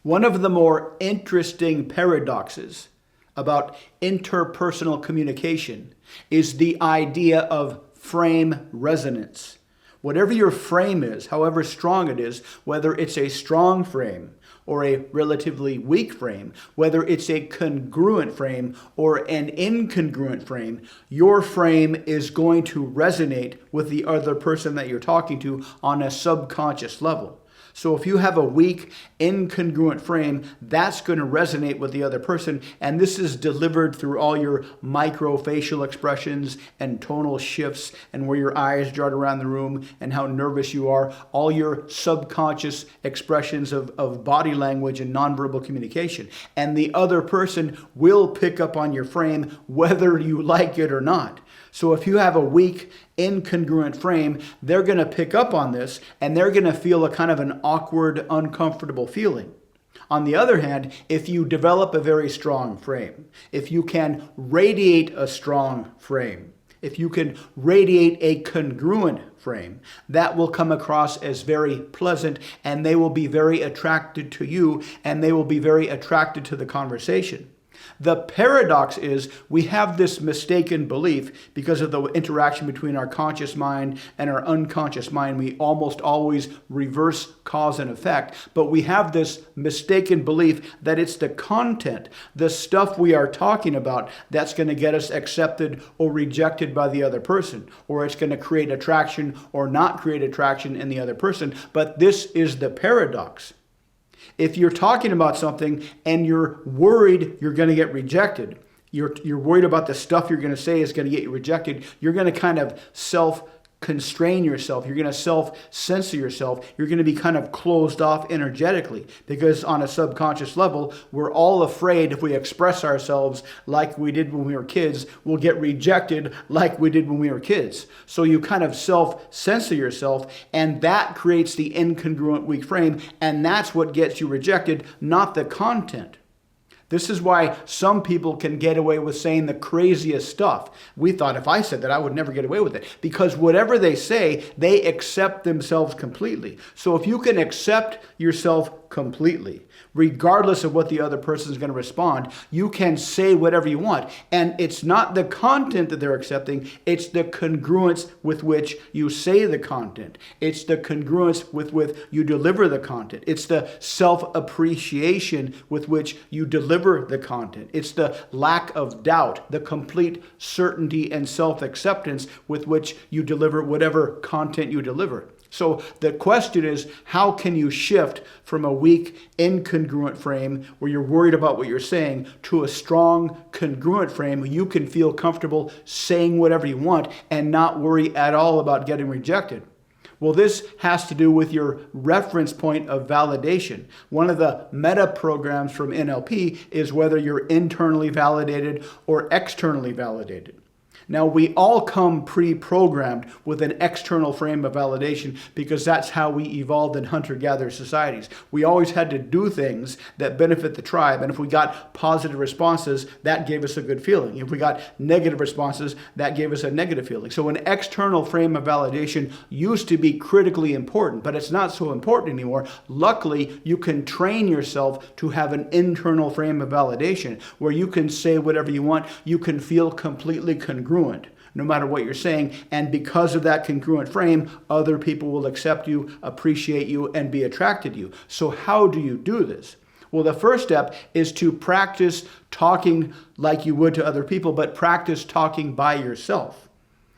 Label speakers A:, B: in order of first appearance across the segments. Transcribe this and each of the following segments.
A: One of the more interesting paradoxes about interpersonal communication is the idea of frame resonance. Whatever your frame is, however strong it is, whether it's a strong frame or a relatively weak frame, whether it's a congruent frame or an incongruent frame, your frame is going to resonate with the other person that you're talking to on a subconscious level. So if you have a weak, incongruent frame, that's going to resonate with the other person. And this is delivered through all your microfacial expressions and tonal shifts and where your eyes dart around the room and how nervous you are. All your subconscious expressions of body language and nonverbal communication. And the other person will pick up on your frame whether you like it or not. So if you have a weak, incongruent frame, they're going to pick up on this and they're going to feel a kind of an awkward, uncomfortable feeling. On the other hand, if you develop a very strong frame, if you can radiate a strong frame, if you can radiate a congruent frame, that will come across as very pleasant and they will be very attracted to you and they will be very attracted to the conversation. The paradox is we have this mistaken belief because of the interaction between our conscious mind and our unconscious mind. We almost always reverse cause and effect, but we have this mistaken belief that it's the content, the stuff we are talking about, that's going to get us accepted or rejected by the other person, or it's going to create attraction or not create attraction in the other person. But this is the paradox. If you're talking about something and you're worried you're going to get rejected, you're worried about the stuff you're going to say is going to get you rejected, you're going to kind of self-constrain yourself. You're going to self-censor yourself. You're going to be kind of closed off energetically because on a subconscious level, we're all afraid if we express ourselves like we did when we were kids, we'll get rejected like we did when we were kids. So you kind of self-censor yourself, and that creates the incongruent weak frame, and that's what gets you rejected, not the content. This is why some people can get away with saying the craziest stuff. We thought if I said that, I would never get away with it. Because whatever they say, they accept themselves completely. So if you can accept yourself completely, regardless of what the other person is going to respond, you can say whatever you want. And it's not the content that they're accepting, it's the congruence with which you say the content. It's the congruence with which you deliver the content. It's the self-appreciation with which you deliver the content. It's the lack of doubt, the complete certainty and self-acceptance with which you deliver whatever content you deliver. So the question is, how can you shift from a weak, incongruent frame where you're worried about what you're saying to a strong, congruent frame where you can feel comfortable saying whatever you want and not worry at all about getting rejected? Well, this has to do with your reference point of validation. One of the meta programs from NLP is whether you're internally validated or externally validated. Now, we all come pre-programmed with an external frame of validation because that's how we evolved in hunter-gatherer societies. We always had to do things that benefit the tribe, and if we got positive responses, that gave us a good feeling. If we got negative responses, that gave us a negative feeling. So an external frame of validation used to be critically important, but it's not so important anymore. Luckily, you can train yourself to have an internal frame of validation where you can say whatever you want. You can feel completely congruent no matter what you're saying, and because of that congruent frame, other people will accept you, appreciate you, and be attracted to you. So how do you do this? Well, the first step is to practice talking like you would to other people, but practice talking by yourself.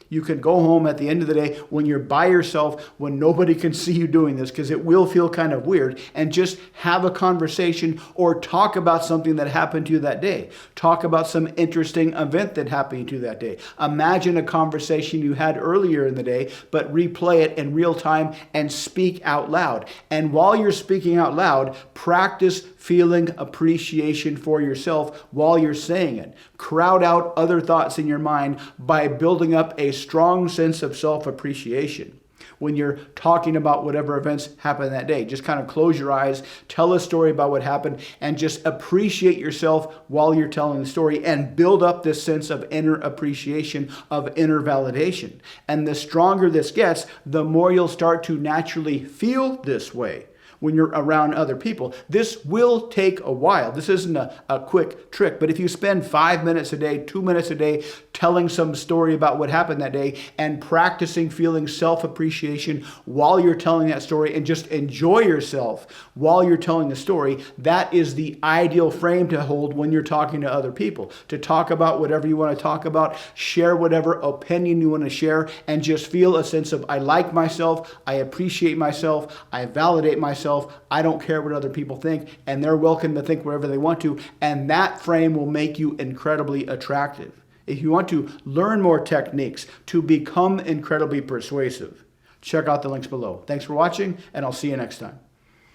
A: You can go home at the end of the day when you're by yourself, when nobody can see you doing this, because it will feel kind of weird, and just have a conversation or talk about something that happened to you that day. Talk about some interesting event that happened to you that day. Imagine a conversation you had earlier in the day, but replay it in real time and speak out loud. And while you're speaking out loud, practice feeling appreciation for yourself while you're saying it. Crowd out other thoughts in your mind by building up a strong sense of self-appreciation. When you're talking about whatever events happened that day, just kind of close your eyes, tell a story about what happened, and just appreciate yourself while you're telling the story and build up this sense of inner appreciation, of inner validation. And the stronger this gets, the more you'll start to naturally feel this way. when you're around other people. This will take a while. This isn't a quick trick, but if you spend 5 minutes a day, 2 minutes a day telling some story about what happened that day and practicing feeling self-appreciation while you're telling that story and just enjoy yourself while you're telling the story, that is the ideal frame to hold when you're talking to other people. To talk about whatever you want to talk about, share whatever opinion you want to share, and just feel a sense of I like myself, I appreciate myself, I validate myself, I don't care what other people think, and they're welcome to think whatever they want to, and that frame will make you incredibly attractive. If you want to learn more techniques to become incredibly persuasive, check out the links below. Thanks for watching, and I'll see you next time.